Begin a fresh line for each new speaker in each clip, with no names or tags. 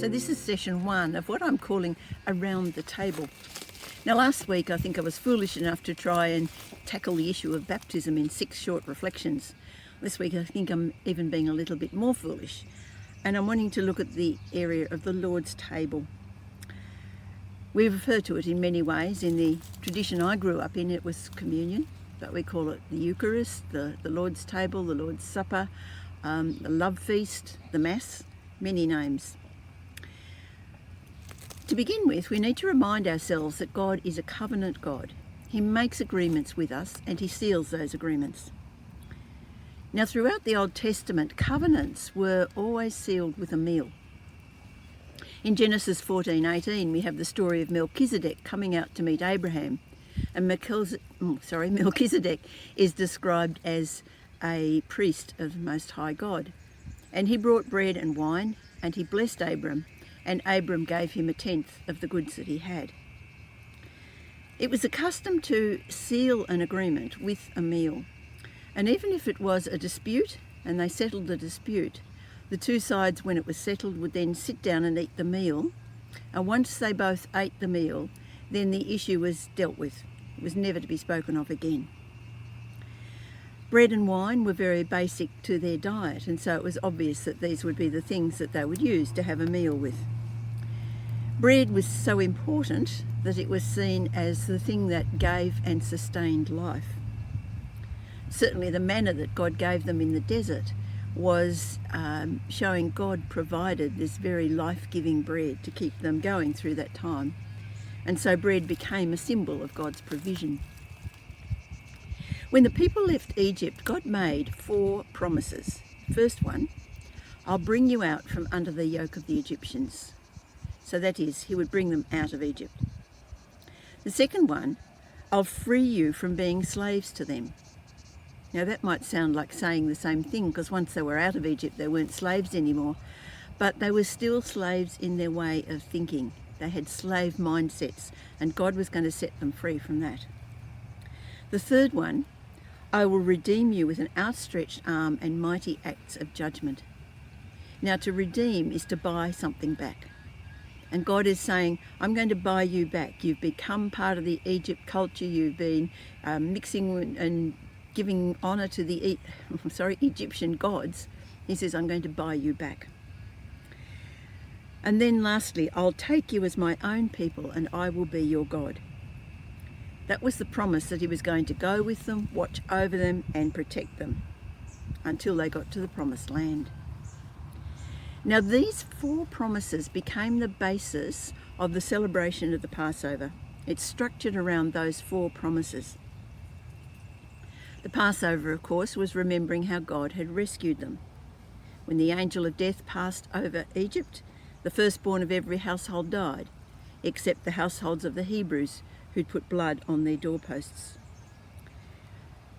this is session 1 of what I'm calling Around the Table. Now last week I think I was foolish enough to try and tackle the issue of baptism in 6 short reflections. This week I think I'm even being a little bit more foolish, and I'm wanting to look at the area of the Lord's table. We refer to it in many ways. In the tradition I grew up in, it was communion, but we call it the Eucharist, the Lord's table, the Lord's Supper, the love feast, the Mass, many names. To begin with, we need to remind ourselves that God is a covenant God. He makes agreements with us and he seals those agreements. Now, throughout the Old Testament, covenants were always sealed with a meal. In Genesis 14:18, we have the story of Melchizedek coming out to meet Abraham. And Melchizedek is described as a priest of the Most High God. And he brought bread and wine, and he blessed Abram, and Abram gave him 1/10 of the goods that he had. It was a custom to seal an agreement with a meal. And even if it was a dispute, and they settled the dispute, the two sides, when it was settled, would then sit down and eat the meal. And once they both ate the meal, then the issue was dealt with. It was never to be spoken of again. Bread and wine were very basic to their diet, and so it was obvious that these would be the things that they would use to have a meal with. Bread was so important that it was seen as the thing that gave and sustained life. Certainly the manna that God gave them in the desert was showing God provided this very life-giving bread to keep them going through that time. And so bread became a symbol of God's provision. When the people left Egypt, God made 4 promises. First one, I'll bring you out from under the yoke of the Egyptians. So that is, he would bring them out of Egypt. The second one, I'll free you from being slaves to them. Now that might sound like saying the same thing, because once they were out of Egypt, they weren't slaves anymore, but they were still slaves in their way of thinking. They had slave mindsets, and God was going to set them free from that. The third one, I will redeem you with an outstretched arm and mighty acts of judgment. Now to redeem is to buy something back. And God is saying, I'm going to buy you back. You've become part of the Egypt culture. You've been mixing and giving honour to the Egyptian gods. He says, I'm going to buy you back. And then lastly, I'll take you as my own people and I will be your God. That was the promise, that he was going to go with them, watch over them and protect them until they got to the promised land. Now these 4 promises became the basis of the celebration of the Passover. It's structured around those 4 promises. The Passover, of course, was remembering how God had rescued them. When the angel of death passed over Egypt, the firstborn of every household died, except the households of the Hebrews, who'd put blood on their doorposts.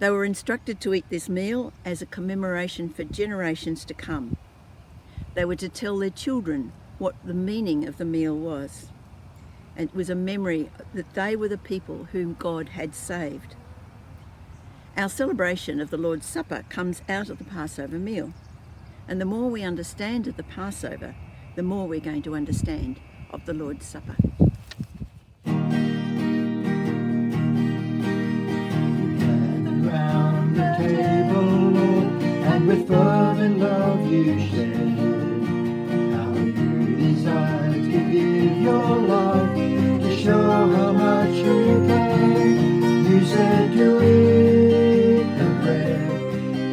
They were instructed to eat this meal as a commemoration for generations to come. They were to tell their children what the meaning of the meal was. And it was a memory that they were the people whom God had saved. Our celebration of the Lord's Supper comes out of the Passover meal. And the more we understand of the Passover, the more we're going to understand of the Lord's Supper.
Around the table, Lord, and with fervent love you share. How you desire to give your life to show how much you care. You said to eat the bread,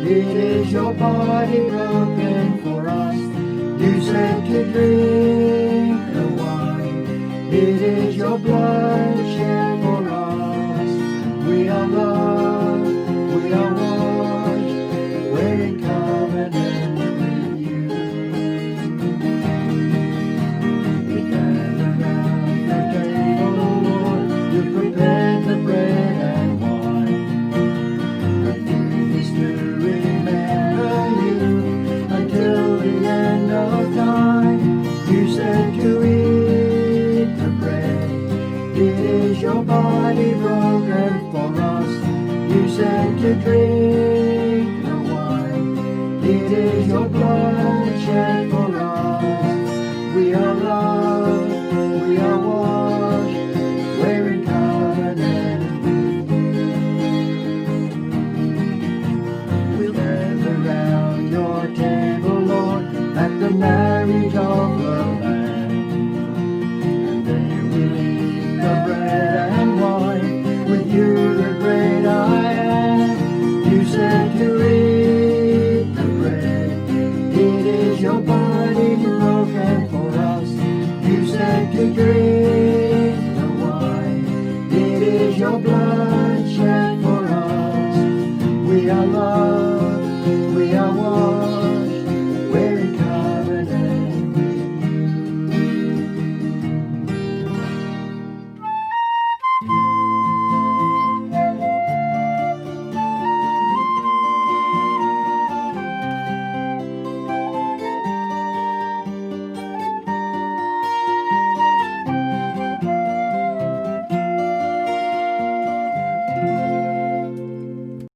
it is your body broken for us. You said to drink the wine, it is your blood shed for us. We are loved, we are washed, we're in covenant with you. We gather round the table, Lord, you prepared the bread and wine. We do this to remember you until the end of time. You said to eat the bread, it is your body broken for us. You said to drink the wine, it is your blood shed